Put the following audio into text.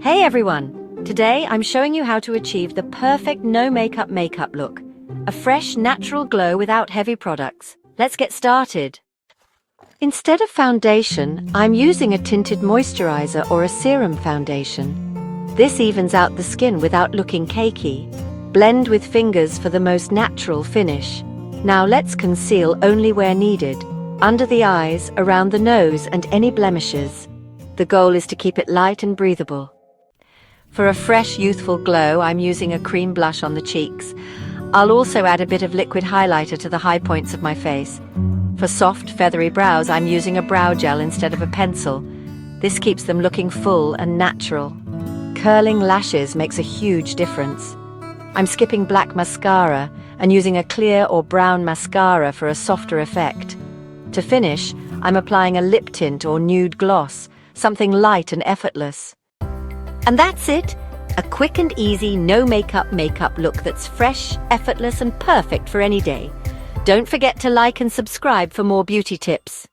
Hey everyone! Today I'm showing you how to achieve the perfect no makeup look. A fresh, natural glow without heavy products. Let's get started. Instead of foundation, I'm using a tinted moisturizer or a serum foundation. This evens out the skin without looking cakey. Blend with fingers for the most natural finish. Now let's conceal only where needed, under the eyes, around the nose and any blemishes. The goal is to keep it light and breathable. For a fresh, youthful glow, I'm using a cream blush on the cheeks. I'll also add a bit of liquid highlighter to the high points of my face. For soft, feathery brows, I'm using a brow gel instead of a pencil. This keeps them looking full and natural. Curling lashes makes a huge difference. I'm skipping black mascara and using a clear or brown mascara for a softer effect. To finish, I'm applying a lip tint or nude gloss, something light and effortless. And that's it! A quick and easy no makeup look that's fresh, effortless and perfect for any day. Don't forget to like and subscribe for more beauty tips.